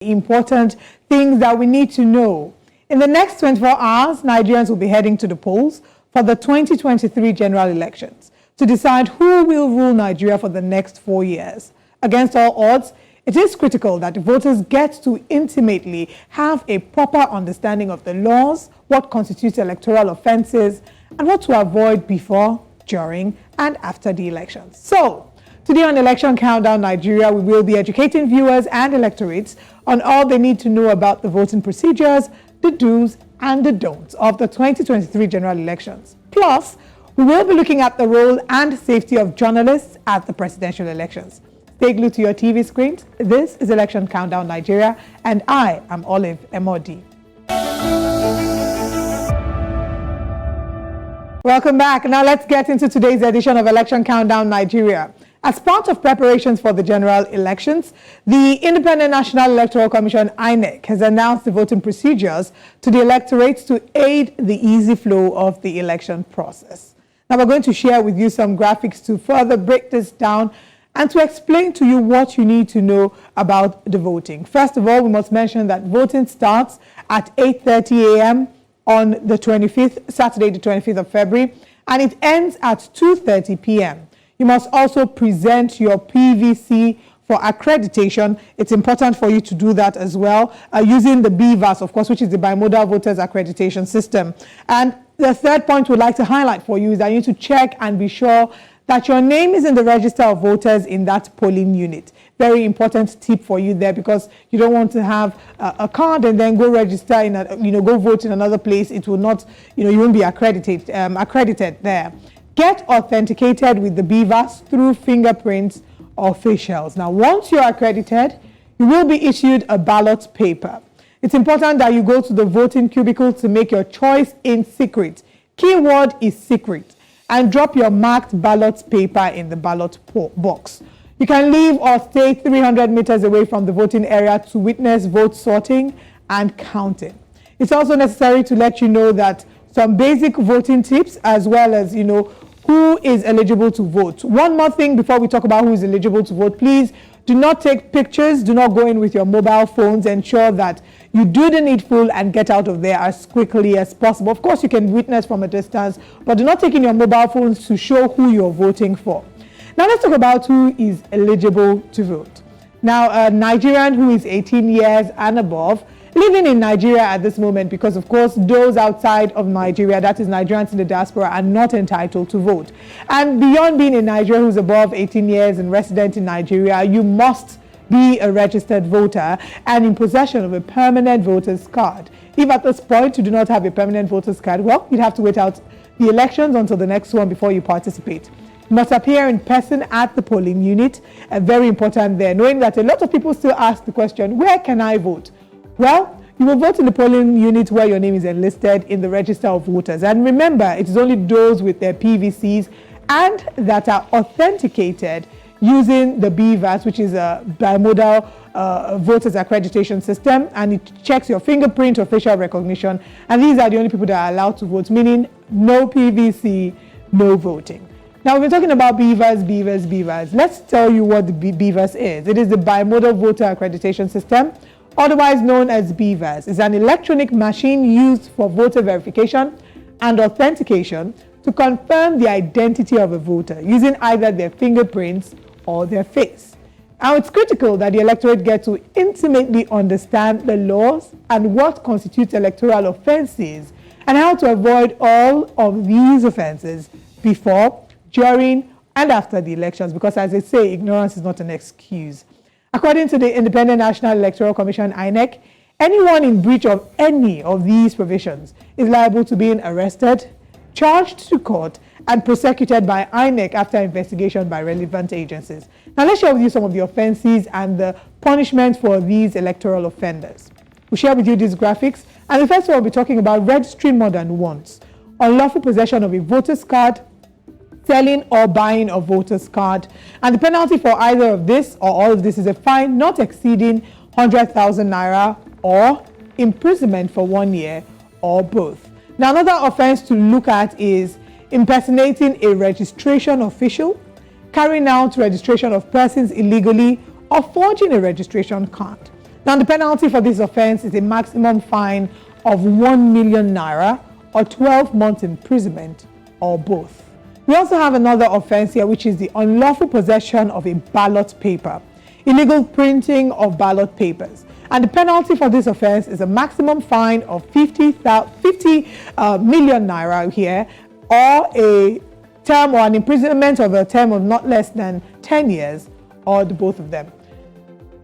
Important things that we need to know. In the next 24 hours, Nigerians will be heading to the polls for the 2023 general elections to decide who will rule Nigeria for the next 4 years. Against all odds, it is critical that the voters get to intimately have a proper understanding of the laws, what constitutes electoral offenses, and what to avoid before, during, and after the elections. So, today on Election Countdown Nigeria, we will be educating viewers and electorates on all they need to know about the voting procedures, the do's and the don'ts of the 2023 general elections. Plus, we will be looking at the role and safety of journalists at the presidential elections. Stay glued to your TV screens. This is Election Countdown Nigeria, and I am Olive Emodi. Welcome back. Now let's get into today's edition of Election Countdown Nigeria. As part of preparations for the general elections, the Independent National Electoral Commission, INEC, has announced the voting procedures to the electorates to aid the easy flow of the election process. Now we're going to share with you some graphics to further break this down and to explain to you what you need to know about the voting. First of all, we must mention that voting starts at 8:30 a.m. on the 25th, Saturday the 25th of February, and it ends at 2:30 p.m. You must also present your PVC for accreditation. It's important for you to do that as well, using the BVAS, of course, which is the Bimodal Voters Accreditation System. And the third point we'd like to highlight for you is that you need to check and be sure that your name is in the register of voters in that polling unit. Very important tip for you there, because you don't want to have a card and then go register in go vote in another place. It will not, you won't be accredited there. Get authenticated with the BVAS through fingerprints or facials. Now, once you're accredited, you will be issued a ballot paper. It's important that you go to the voting cubicle to make your choice in secret. Keyword is secret. And drop your marked ballot paper in the ballot box. You can leave or stay 300 meters away from the voting area to witness vote sorting and counting. It's also necessary to let you know that some basic voting tips, as well as, who is eligible to vote. One more thing before we talk about who is eligible to vote, please do not take pictures, do not go in with your mobile phones. Ensure that you do the needful and get out of there as quickly as possible. Of course, you can witness from a distance, but do not take in your mobile phones to show who you're voting for. Now let's talk about who is eligible to vote. Now, a Nigerian who is 18 years and above, living in Nigeria at this moment, because of course those outside of Nigeria, that is Nigerians in the diaspora, are not entitled to vote. And beyond being in Nigeria who's above 18 years and resident in Nigeria, you must be a registered voter and in possession of a permanent voter's card. If at this point you do not have a permanent voter's card, well, you'd have to wait out the elections until the next one before you participate. You must appear in person at the polling unit, very important there, knowing that a lot of people still ask the question, where can I vote? Well, you will vote in the polling unit where your name is enlisted in the register of voters. And remember, it is only those with their PVCs and that are authenticated using the BVAS, which is a Bimodal Voters Accreditation System, and it checks your fingerprint or facial recognition. And these are the only people that are allowed to vote, meaning no PVC, no voting. Now, we're talking about BVAS. Let's tell you what the BVAS is. It is the Bimodal Voter Accreditation System, otherwise known as BVAS. It's an electronic machine used for voter verification and authentication to confirm the identity of a voter using either their fingerprints or their face. Now, it's critical that the electorate get to intimately understand the laws and what constitutes electoral offenses and how to avoid all of these offenses before, during, and after the elections, because as I say, ignorance is not an excuse. According to the Independent National Electoral Commission, INEC, anyone in breach of any of these provisions is liable to being arrested, charged to court, and prosecuted by INEC after investigation by relevant agencies. Now let's share with you some of the offenses and the punishments for these electoral offenders. We'll share with you these graphics, and the first one we'll be talking about registering more than once, unlawful possession of a voter's card, selling or buying a voter's card, and the penalty for either of this or all of this is a fine not exceeding 100,000 naira or imprisonment for 1 year or both. Now, another offense to look at is impersonating a registration official, carrying out registration of persons illegally, or forging a registration card. Now, the penalty for this offense is a maximum fine of 1 million naira or 12 months imprisonment or both. We also have another offense here, which is the unlawful possession of a ballot paper, illegal printing of ballot papers. And the penalty for this offense is a maximum fine of 50 million naira here, or a term or an imprisonment of a term of not less than 10 years, or the both of them.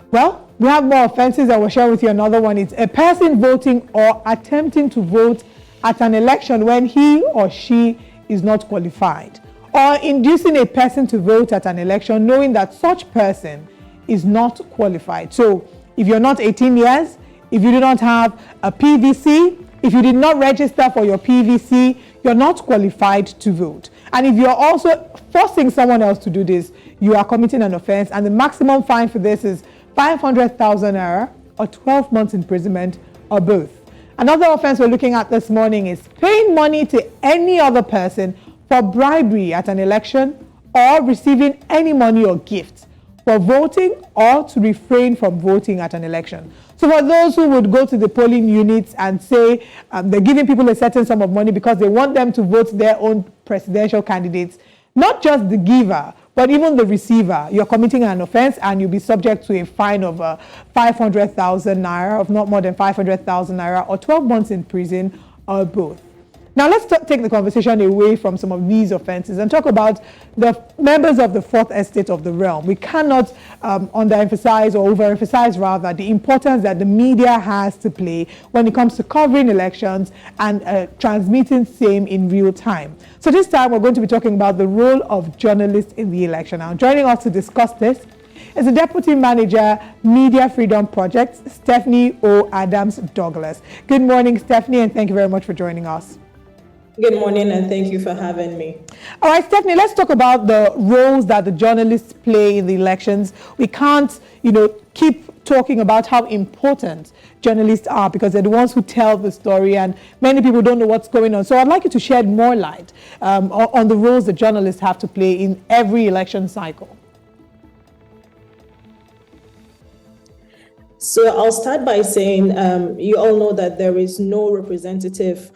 Well, we have more offenses. I will share with you another one. It's a person voting or attempting to vote at an election when he or she is not qualified, or inducing a person to vote at an election knowing that such person is not qualified. So if you're not 18 years, if you do not have a PVC, if you did not register for your PVC, you're not qualified to vote. And if you're also forcing someone else to do this, you are committing an offense, and the maximum fine for this is 500,000 naira or 12 months imprisonment or both. Another offense we're looking at this morning is paying money to any other person for bribery at an election, or receiving any money or gift for voting or to refrain from voting at an election. So for those who would go to the polling units and say they're giving people a certain sum of money because they want them to vote their own presidential candidates, not just the giver, but even the receiver, you're committing an offense and you'll be subject to a fine of 500,000 naira, of not more than 500,000 naira, or 12 months in prison, or both. Now let's take the conversation away from some of these offenses and talk about the members of the fourth estate of the realm. We cannot underemphasize, or overemphasize rather, the importance that the media has to play when it comes to covering elections and transmitting same in real time. So this time we're going to be talking about the role of journalists in the election. Now, joining us to discuss this is the Deputy Manager, Media Freedom Project, Stephanie O. Adams Douglas. Good morning, Stephanie, and thank you very much for joining us. Good morning, and thank you for having me. All right, Stephanie, let's talk about the roles that the journalists play in the elections. We can't, keep talking about how important journalists are, because they're the ones who tell the story, and many people don't know what's going on. So I'd like you to shed more light on the roles that journalists have to play in every election cycle. So I'll start by saying you all know that there is no representative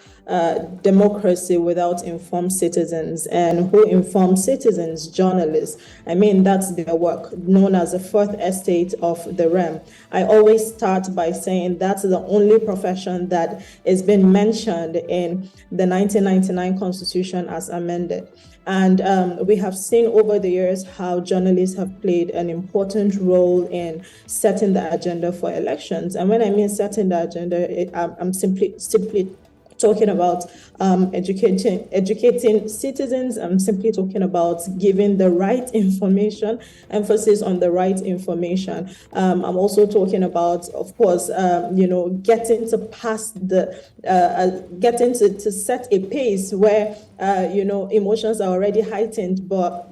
democracy without informed citizens. And who informs citizens? Journalists. I mean, that's their work, known as the fourth estate of the realm. I always start by saying that's the only profession that is being mentioned in the 1999 Constitution as amended. And we have seen over the years how journalists have played an important role in setting the agenda for elections. And when I mean setting the agenda, I'm simply talking about educating citizens. I'm simply talking about giving the right information, emphasis on the right information. I'm also talking about, of course, getting to pass getting to set a pace where, emotions are already heightened, but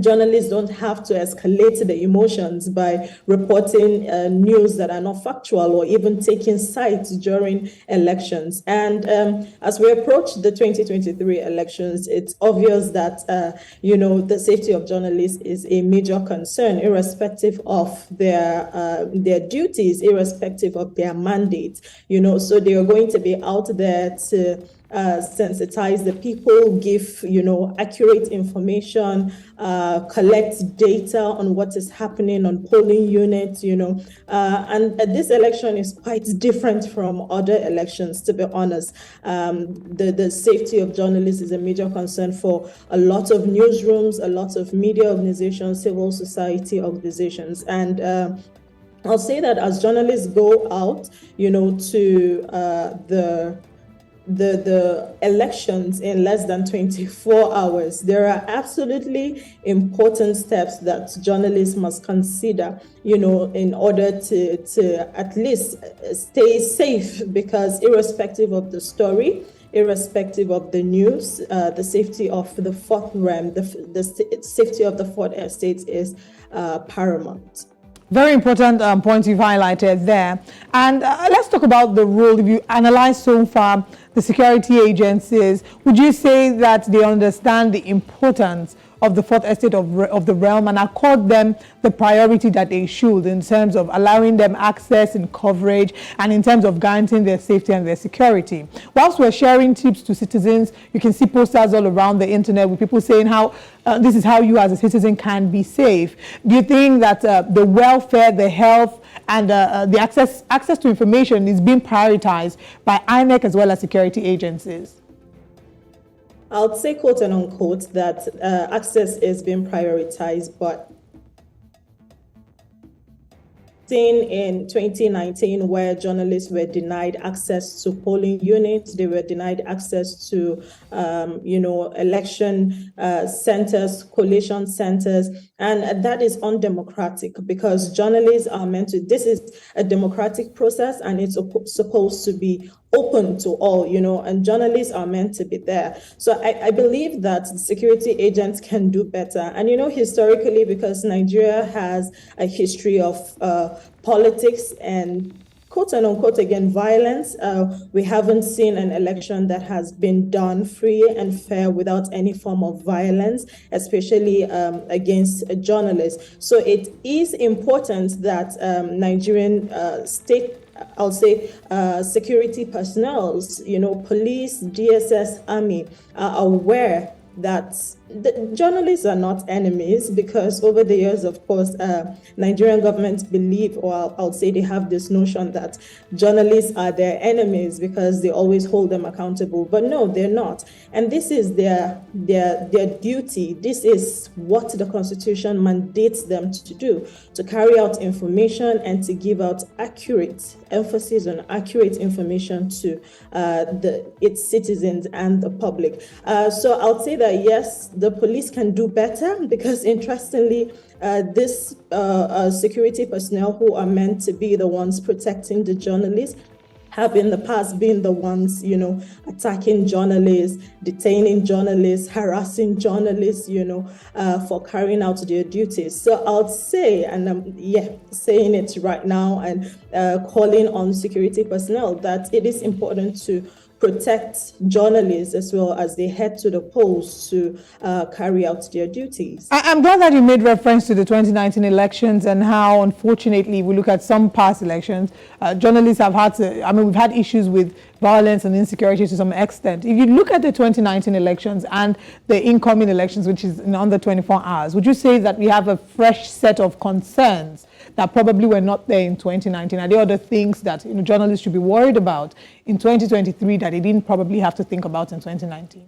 journalists don't have to escalate the emotions by reporting news that are not factual, or even taking sides during elections. And as we approach the 2023 elections, it's obvious that, the safety of journalists is a major concern, irrespective of their duties, irrespective of their mandates. So they are going to be out there to sensitize the people, give accurate information, collect data on what is happening on polling units, and this election is quite different from other elections, to be honest. The safety of journalists is a major concern for a lot of newsrooms, a lot of media organizations, civil society organizations, and I'll say that as journalists go out, to the elections in less than 24 hours, there are absolutely important steps that journalists must consider, in order to at least stay safe, because irrespective of the story, irrespective of the news, the safety of the fourth realm, the safety of the fourth estate is paramount. Very important points you've highlighted there. And let's talk about the role. If you analyze so far the security agencies, would you say that they understand the importance of the fourth estate of the realm and accord them the priority that they should in terms of allowing them access and coverage and in terms of guaranteeing their safety and their security. Whilst we're sharing tips to citizens, you can see posters all around the internet with people saying how this is how you as a citizen can be safe. Do you think that the welfare, the health, and the access to information is being prioritized by INEC as well as security agencies? I'll say, quote and unquote, that access is being prioritized, but seen in 2019 where journalists were denied access to polling units, they were denied access to, election centers, collation centers, and that is undemocratic because journalists are meant to, this is a democratic process and it's supposed to be open to all, and journalists are meant to be there. So I believe that security agents can do better. And, historically, because Nigeria has a history of politics and quote and unquote, again, violence, we haven't seen an election that has been done free and fair without any form of violence, especially against journalists. So it is important that Nigerian state, I'll say, security personnel, police, DSS, army, are aware that the journalists are not enemies, because over the years, of course, Nigerian governments believe, or I'll say they have this notion that journalists are their enemies because they always hold them accountable. But no, they're not. And this is their duty. This is what the Constitution mandates them to do, to carry out information and to give out accurate, emphasis on accurate information to its citizens and the public. So I'll say that, yes, the police can do better because, interestingly, this security personnel who are meant to be the ones protecting the journalists have in the past been the ones, attacking journalists, detaining journalists, harassing journalists, for carrying out their duties. So I'll say, and I'm saying it right now and calling on security personnel, that it is important to protect journalists as well as they head to the polls to carry out their duties. I'm glad that you made reference to the 2019 elections and how, unfortunately, we look at some past elections, journalists have had to, we've had issues with violence and insecurity to some extent. If you look at the 2019 elections and the incoming elections, which is in under 24 hours, would you say that we have a fresh set of concerns that probably were not there in 2019? Are there other things that journalists should be worried about in 2023 that they didn't probably have to think about in 2019?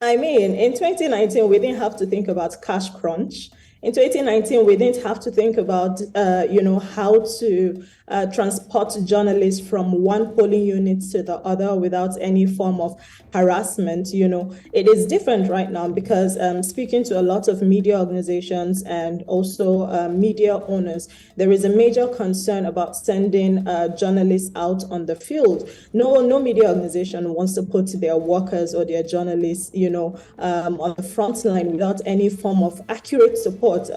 In 2019, we didn't have to think about cash crunch. In 2019, we didn't have to think about, how to transport journalists from one polling unit to the other without any form of harassment. It is different right now because speaking to a lot of media organizations and also media owners, there is a major concern about sending journalists out on the field. No media organization wants to put their workers or their journalists, on the front line without any form of accurate support.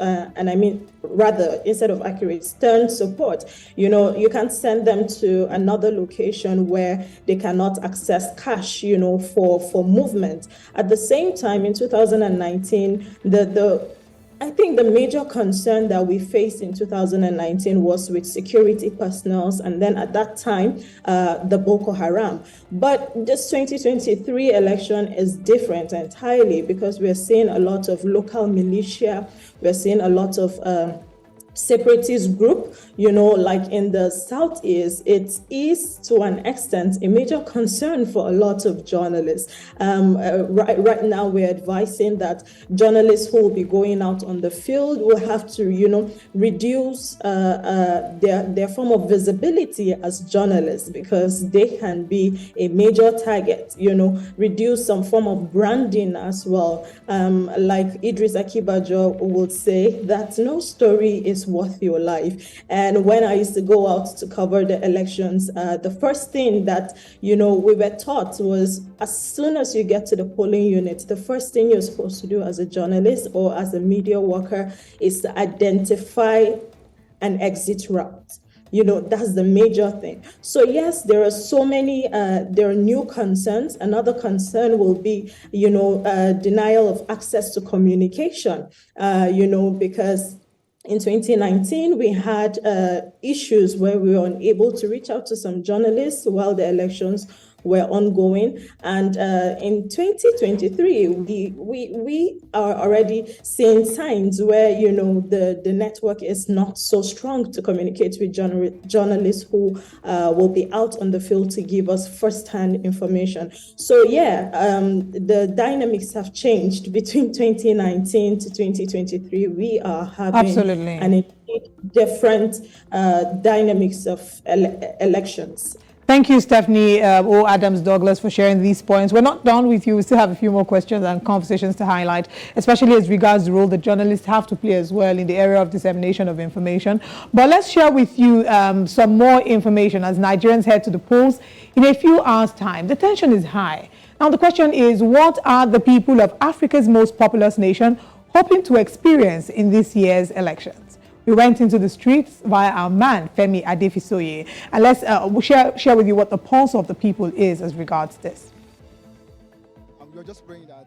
Rather, instead of accurate, stern support. You can't send them to another location where they cannot access cash, for movement. At the same time, in 2019, I think the major concern that we faced in 2019 was with security personnel, and then at that time, the Boko Haram. But this 2023 election is different entirely because we're seeing a lot of local militia, we're seeing a lot of separatist group, like in the Southeast. It is to an extent a major concern for a lot of journalists. Right now, we're advising that journalists who will be going out on the field will have to, reduce their form of visibility as journalists because they can be a major target, reduce some form of branding as well. Like Idris Akibajo would say that no story is worth your life. And when I used to go out to cover the elections, the first thing that, we were taught was as soon as you get to the polling unit, the first thing you're supposed to do as a journalist or as a media worker is to identify an exit route. that's the major thing. So yes, there are so many, there are new concerns. Another concern will be, denial of access to communication, because in 2019, we had issues where we were unable to reach out to some journalists while the elections were ongoing. And in 2023, we are already seeing signs where, the network is not so strong to communicate with journalists who will be out on the field to give us firsthand information. So the dynamics have changed between 2019 to 2023. We are having an different dynamics of elections. Thank you, Stephanie O. Adams-Douglas, for sharing these points. We're not done with you. We still have a few more questions and conversations to highlight, especially as regards the role that journalists have to play as well in the area of dissemination of information. But let's share with you some more information as Nigerians head to the polls in a few hours' time. The tension is high. Now, the question is, what are the people of Africa's most populous nation hoping to experience in this year's elections? We went into the streets via our man, Femi Adefisoye. And let's share with you what the pulse of the people is as regards this. We're just praying that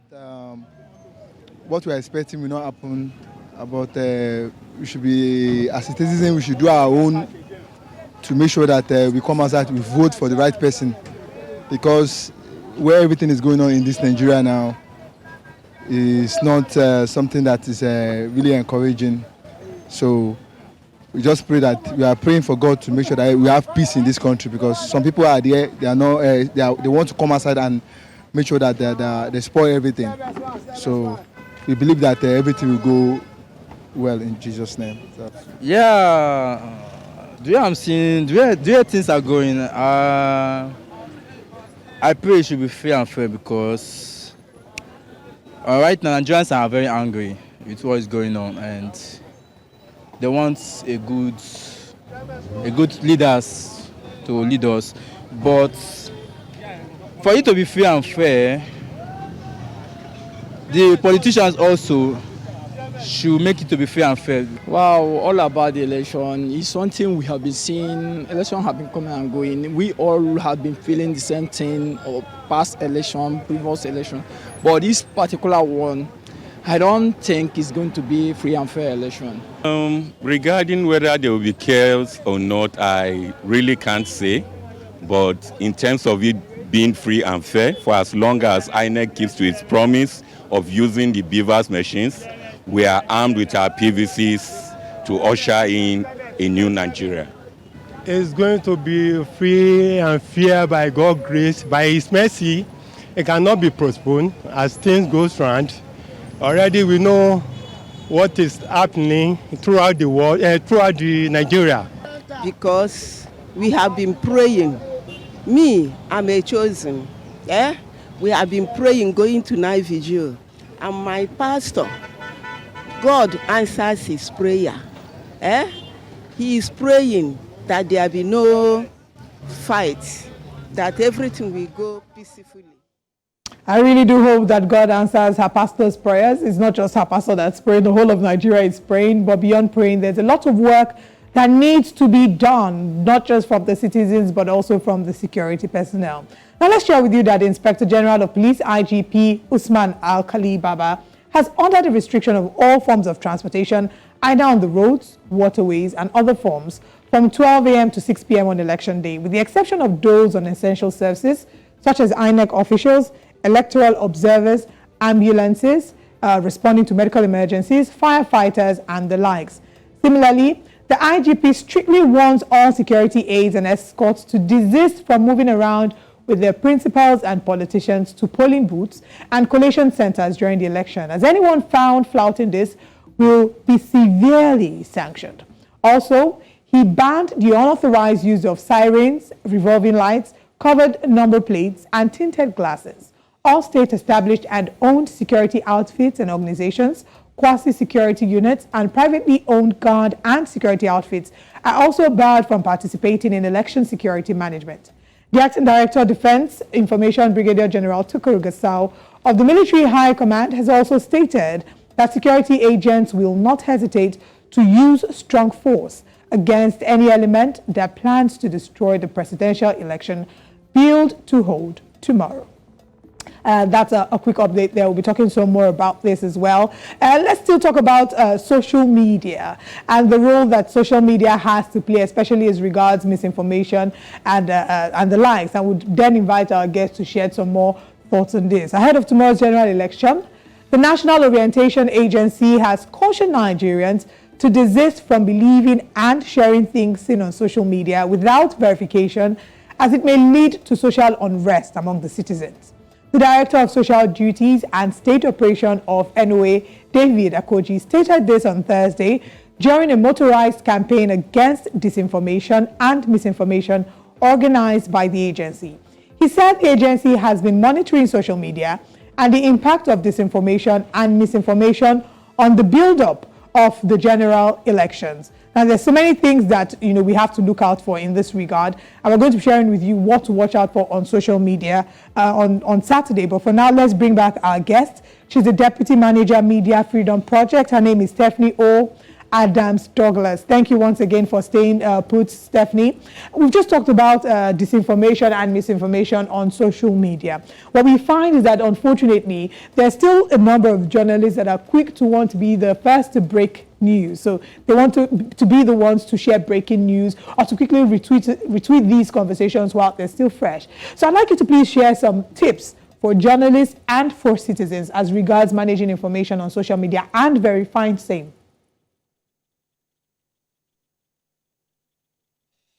what we're expecting will not happen. About we should be, as citizens, we should do our own to make sure that we come outside, we vote for the right person. Because where everything is going on in this Nigeria now is not something that is really encouraging. So we just pray that we are praying for God to make sure that we have peace in this country, because some people are there, they are not, they want to come outside and make sure that they spoil everything. So we believe that everything will go well in Jesus' name. So. Yeah, the way I'm seeing, the way things are going, I pray it should be fair and fair, because right now Nigerians are very angry with what is going on, and they want a good leaders to lead us. But for it to be fair and fair, the politicians also should make it to be fair and fair. Wow, all about the election is something we have been seeing. Elections have been coming and going. We all have been feeling the same thing of past election, previous election. But this particular one, I don't think it's going to be free and fair election. Regarding whether there will be chaos or not, I really can't say. But in terms of it being free and fair, for as long as INEC keeps to its promise of using the beavers machines, we are armed with our PVCs to usher in a new Nigeria. It's going to be free and fair by God's grace, by His mercy. It cannot be postponed as things go round. Already we know what is happening throughout the world, throughout Nigeria. Because we have been praying. Me, I'm a chosen. We have been praying, going to night vigil. And my pastor, God answers his prayer. He is praying that there be no fight, that everything will go peacefully. I really do hope that God answers her pastor's prayers. It's not just her pastor that's praying, the whole of Nigeria is praying, but beyond praying, there's a lot of work that needs to be done, not just from the citizens, but also from the security personnel. Now let's share with you that the Inspector General of Police, IGP Usman Alkali Baba, has ordered the restriction of all forms of transportation, either on the roads, waterways, and other forms, from 12 a.m. to 6 p.m. on Election Day, with the exception of those on essential services, such as INEC officials, electoral observers, ambulances responding to medical emergencies, firefighters, and the likes. Similarly, the IGP strictly warns all security aides and escorts to desist from moving around with their principals and politicians to polling booths and collation centers during the election, as anyone found flouting this will be severely sanctioned. Also, he banned the unauthorized use of sirens, revolving lights, covered number plates, and tinted glasses. All state-established and owned security outfits and organizations, quasi-security units, and privately owned guard and security outfits are also barred from participating in election security management. The Acting Director of Defense Information, Brigadier General Tukur Gasau of the Military High Command, has also stated that security agents will not hesitate to use strong force against any element that plans to destroy the presidential election billed to hold tomorrow. That's a quick update there. We'll be talking some more about this as well. Let's still talk about social media and the role that social media has to play, especially as regards misinformation and the likes. I would then invite our guests to share some more thoughts on this. Ahead of tomorrow's general election, the National Orientation Agency has cautioned Nigerians to desist from believing and sharing things seen on social media without verification, as it may lead to social unrest among the citizens. The Director of Social Duties and State Operation of NOA, David Akoji, stated this on Thursday during a motorized campaign against disinformation and misinformation organized by the agency. He said the agency has been monitoring social media and the impact of disinformation and misinformation on the build-up of the general elections. Now, there's so many things that we have to look out for in this regard, and we're going to be sharing with you what to watch out for on social media on Saturday. But for now, let's bring back our guest. She's the Deputy Manager, Media Freedom Project. Her name is Stephanie O. Adams Douglas. Thank you once again for staying put, Stephanie. We've just talked about disinformation and misinformation on social media. What we find is that, unfortunately, there's still a number of journalists that are quick to want to be the first to break news. So they want to be the ones to share breaking news or to quickly retweet these conversations while they're still fresh. So I'd like you to please share some tips for journalists and for citizens as regards managing information on social media and verifying same.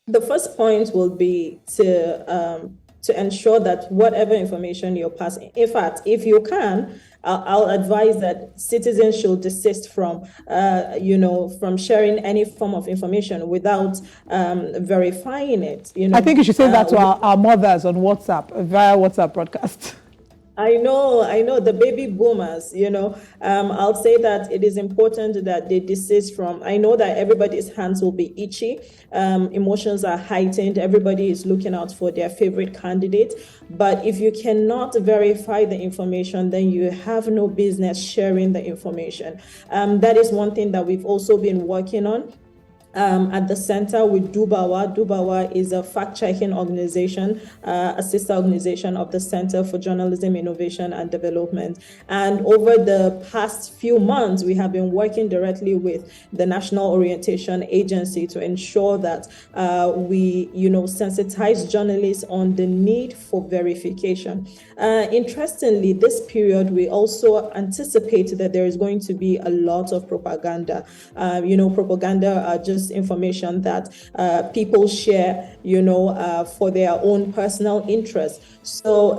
The first point will be to ensure that whatever information you're passing, in fact, if you can, I'll advise that citizens should desist from, from sharing any form of information without verifying it. I think you should say that to our mothers on WhatsApp, via WhatsApp broadcast. I know the baby boomers, I'll say that it is important that they desist from, I know that everybody's hands will be itchy, emotions are heightened, everybody is looking out for their favorite candidate, but if you cannot verify the information, then you have no business sharing the information. That is one thing that we've also been working on. At the center with Dubawa. Dubawa is a fact-checking organization, a sister organization of the Center for Journalism, Innovation and Development. And over the past few months, we have been working directly with the National Orientation Agency to ensure that we, sensitize journalists on the need for verification. Interestingly, this period, we also anticipate that there is going to be a lot of propaganda. Propaganda are just information that people share, for their own personal interest. So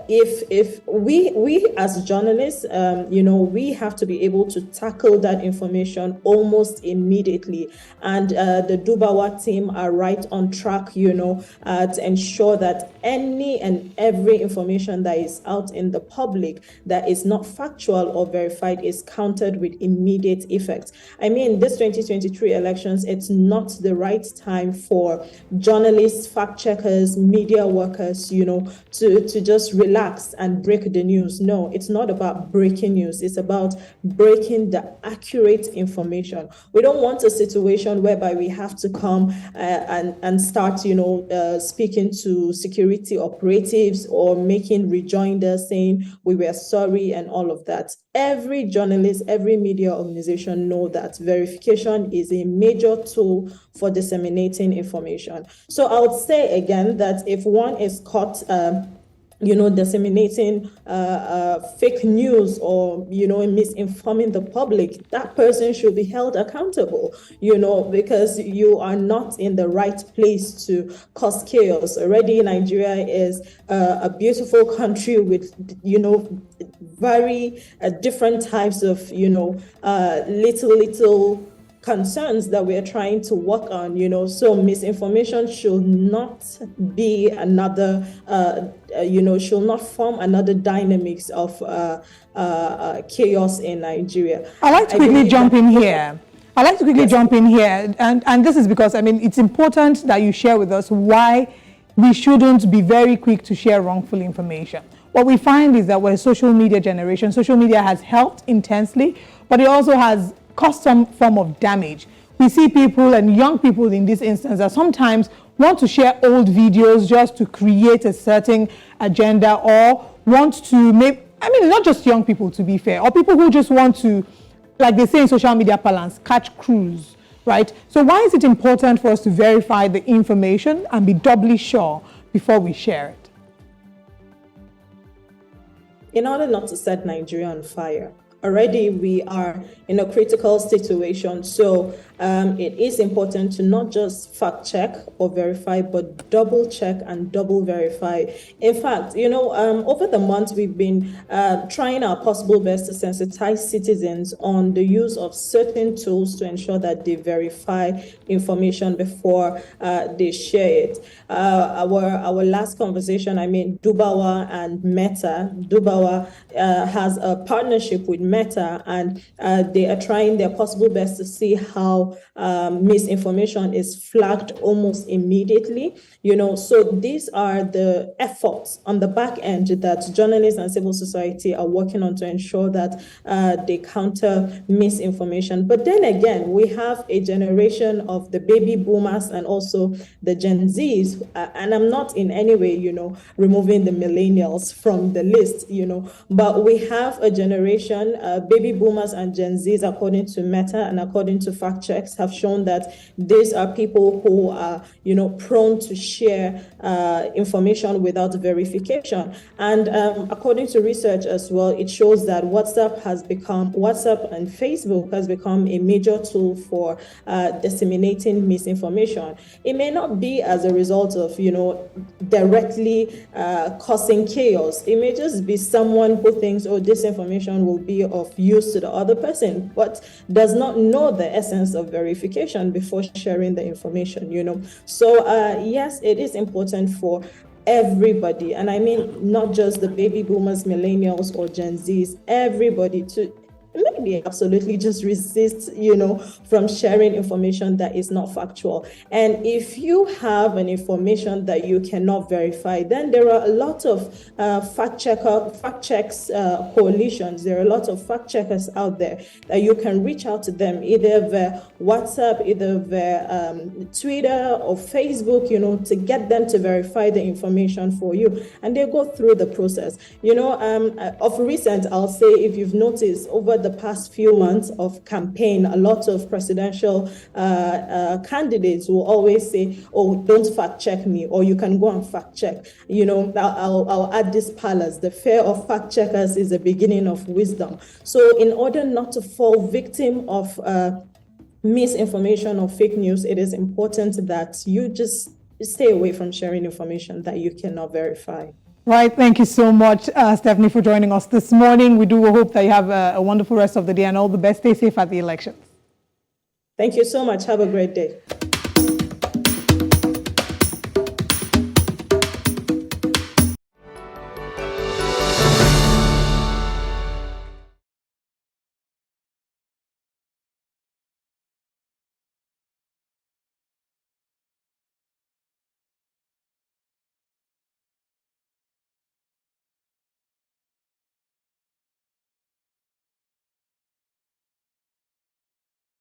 if we as journalists, we have to be able to tackle that information almost immediately. And the Dubawa team are right on track, to ensure that any and every information that is out in the public that is not factual or verified is countered with immediate effect. I mean, this 2023 elections, it's not the right time for journalists, fact checkers, media workers, to just relax and break the news. No, it's not about breaking news. It's about breaking the accurate information. We don't want a situation whereby we have to come and start, speaking to security operatives or making rejoinders saying we were sorry and all of that. Every journalist, every media organization know that verification is a major tool for disseminating information. So I would say again that if one is caught disseminating fake news or, misinforming the public, that person should be held accountable, because you are not in the right place to cause chaos. Already Nigeria is a beautiful country with, very different types of, little concerns that we're trying to work on, so misinformation should not be another, should not form another dynamics of chaos in Nigeria. I'd like to quickly jump in here. And this is because, it's important that you share with us why we shouldn't be very quick to share wrongful information. What we find is that we're a social media generation. Social media has helped intensely, but it also has caused some form of damage. we see people, and young people in this instance, that sometimes want to share old videos just to create a certain agenda, or want to make, I mean, not just young people, to be fair, or people who just want to, like they say in social media parlance, catch cruise, right? So why is it important for us to verify the information and be doubly sure before we share it? In order not to set Nigeria on fire, already we are in a critical situation. So it is important to not just fact check or verify, but double check and double verify. In fact, over the months, we've been trying our possible best to sensitize citizens on the use of certain tools to ensure that they verify information before they share it. Our last conversation, Dubawa and Meta. Dubawa has a partnership with Meta, and they are trying their possible best to see how misinformation is flagged almost immediately. So these are the efforts on the back end that journalists and civil society are working on to ensure that they counter misinformation. But then again, we have a generation of the baby boomers and also the Gen Zs, and I'm not in any way, removing the millennials from the list, but we have a generation, baby boomers and Gen Zs, according to Meta and according to fact checks, have shown that these are people who are, prone to share information without verification. And according to research as well, it shows that WhatsApp and Facebook has become a major tool for disseminating misinformation. It may not be as a result of, directly causing chaos. It may just be someone who thinks, oh, this information will be of use to the other person, but does not know the essence of verification before sharing the information, So yes, it is important for everybody, and I mean not just the baby boomers, millennials, or Gen Zs, everybody to maybe absolutely just resist, from sharing information that is not factual. And if you have an information that you cannot verify, then there are a lot of fact checks coalitions. There are a lot of fact checkers out there that you can reach out to them, either via WhatsApp, either via Twitter or Facebook, to get them to verify the information for you. And they go through the process. Of recent, I'll say, if you've noticed, over the past few months of campaign, a lot of presidential candidates will always say, oh, don't fact check me, or you can go and fact check. I'll add this palace. The fear of fact checkers is the beginning of wisdom. So in order not to fall victim of misinformation or fake news, it is important that you just stay away from sharing information that you cannot verify. Right. Thank you so much, Stephanie, for joining us this morning. We do hope that you have a wonderful rest of the day, and all the best. Stay safe at the elections. Thank you so much. Have a great day.